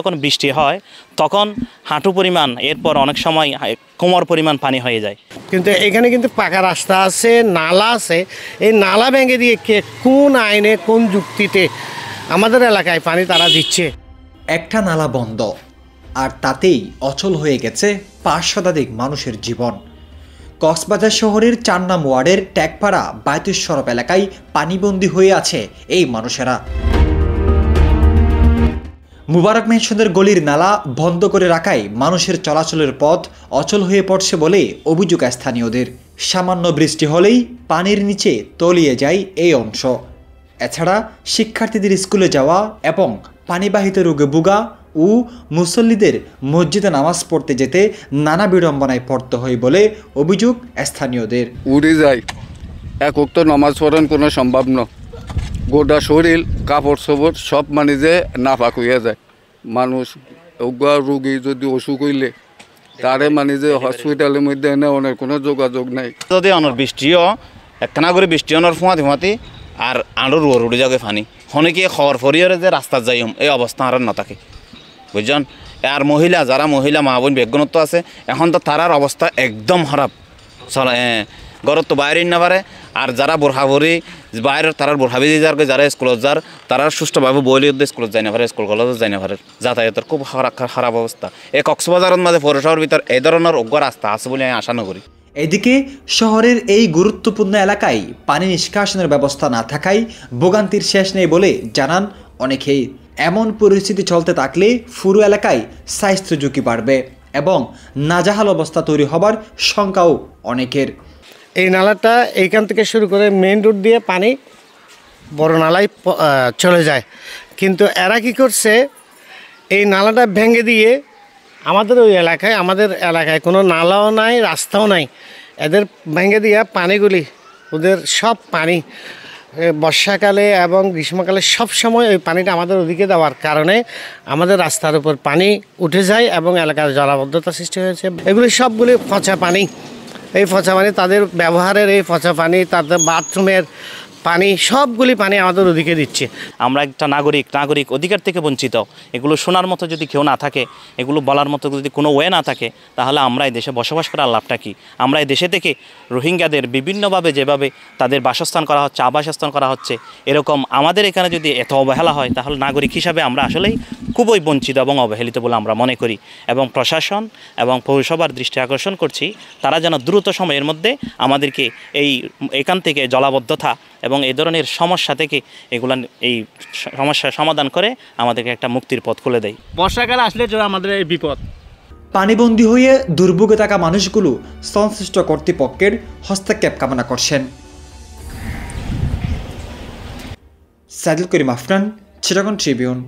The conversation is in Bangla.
যখন বৃষ্টি হয় তখন হাঁটু পরিমাণ, এরপর অনেক সময় কোমর পরিমাণ পানি হয়ে যায়। কিন্তু এখানে কিন্তু পাকা রাস্তা আছে, নালা আছে। এই নালা ভেঙে দিয়ে কে কোন আইনে কোন যুক্তিতে আমাদের এলাকায় পানি তারা দিচ্ছে? একটা নালা বন্ধ, আর তাতেই অচল হয়ে গেছে ৫ শতাধিক মানুষের জীবন। কক্সবাজার শহরের ৪ নং ওয়ার্ডের ট্যাগপাড়া বায়তুস সরব এলাকায় পানিবন্দী হয়ে আছে এই মানুষেরা। মুবারক মেনশনের গলির নালা বন্ধ করে রাখায় মানুষের চলাচলের পথ অচল হয়ে পড়ছে বলে অভিযোগ স্থানীয়দের। সামান্য বৃষ্টি হলেই পানির নিচে তলিয়ে যায় এই অংশ। এছাড়া শিক্ষার্থীদের স্কুলে যাওয়া এবং পানিবাহিত রোগে ভোগা ও মুসল্লিদের মসজিদে নামাজ পড়তে যেতে নানা বিড়ম্বনায় পড়তে হয় বলে অভিযোগ স্থানীয়দের। উড়ে যায়, একক তো নামাজ পড়ান কোনো সম্ভব নয়। গোটা শরীর কাপড় চোপড় সব যে নাফাক হইয়া যায়। মানুষ রোগী যদি অসুখ হইলে তারে যে হসপিটালের মধ্যে এনে অনেক কোনো যোগাযোগ নাই। যদি অনর বৃষ্টিও একখানা করে বৃষ্টি অনর ফুঁয়াতি ফুঁয়াতি আর আরও রুয়ার উড়ে যাবে ফানি হনেকে খবর ফরিয়ারে যে রাস্তার যাই এই অবস্থা আর না থাকে, বুঝছেন। আর যারা মহিলা মা বোন বেগুনত্ব আছে এখন তো তারার অবস্থা একদম খারাপ। ঘরত তো বাইরে না পারে, আর যারা বোরহাবরি বাইরের তারার বোরহাবি যারা স্কুলত যার তারা সুষ্ঠুভাবে বইলে স্কুলত যাই না পারে, স্কুল কলেজত যাই না পারে, যাতায়াতের খুব খারাপ অবস্থা। এই কক্সবাজারের মাঝে পৌরসভার ভিতর এই ধরনের অজ্ঞ রাস্তা আছে বলে আমি আশা করি। এদিকে শহরের এই গুরুত্বপূর্ণ এলাকায় পানি নিষ্কাশনের ব্যবস্থা না থাকায় ভোগান্তির শেষ নেই বলে জানান অনেকেই। এমন পরিস্থিতি চলতে থাকলে পুরো এলাকায় স্বাস্থ্য ঝুঁকি বাড়বে এবং নাজাহাল অবস্থা তৈরি হবার শঙ্কাও অনেকের। এই নালাটা এইখান থেকে শুরু করে মেইন রোড দিয়ে পানি বড় নালায় চলে যায়, কিন্তু এরা কি করছে, এই নালাটা ভেঙে দিয়ে আমাদের এলাকায় কোনো নালাও নাই, রাস্তাও নাই। এদের ভেঙে দিয়ে পানিগুলি ওদের সব পানি বর্ষাকালে এবং গ্রীষ্মকালে সব সময় ওই পানিটা আমাদের ওদিকে দেওয়ার কারণে আমাদের রাস্তার উপর পানি উঠে যায় এবং এলাকার জলাবদ্ধতা সৃষ্টি হয়েছে। এগুলি সবগুলি পচা পানি। এই পচা পানি, তাদের ব্যবহারের এই পচা পানি, তাদের বাথরুমের পানি, সবগুলি পানি আমাদের ওদিকে দিচ্ছে। আমরা একটা নাগরিক অধিকার থেকে বঞ্চিত। এগুলো শোনার মতো যদি কেউ না থাকে, এগুলো বলার মতো যদি কোনো ওয়ে না থাকে, তাহলে আমরা এই দেশে বসবাস করার লাভটা কী? আমরা এই দেশে থেকে রোহিঙ্গাদের বিভিন্নভাবে যেভাবে তাদের বাসস্থান করা হচ্ছে, আবাসস্থান করা হচ্ছে, এরকম আমাদের এখানে যদি এত অবহেলা হয়, তাহলে নাগরিক হিসাবে আমরা আসলেই খুবই বঞ্চিত এবং অবহেলিত বলে আমরা মনে করি। এবং প্রশাসন এবং পৌরসভার দৃষ্টি আকর্ষণ করছি, তারা যেন দ্রুত সময়ের মধ্যে আমাদেরকে এখান থেকে জলাবদ্ধতা এবং এই ধরনের সমস্যা থেকে এই সমস্যার সমাধান করে আমাদেরকে একটা মুক্তির পথ খুলে দেয়। বর্ষাকাল আসলে আমাদের এই বিপদ। পানিবন্দী হয়ে দুর্ভোগে থাকা মানুষগুলো সংশ্লিষ্ট কর্তৃপক্ষের হস্তক্ষেপ কামনা করছেন। সাইদুল করিম আফরান, চিটাগং ট্রিবিউন।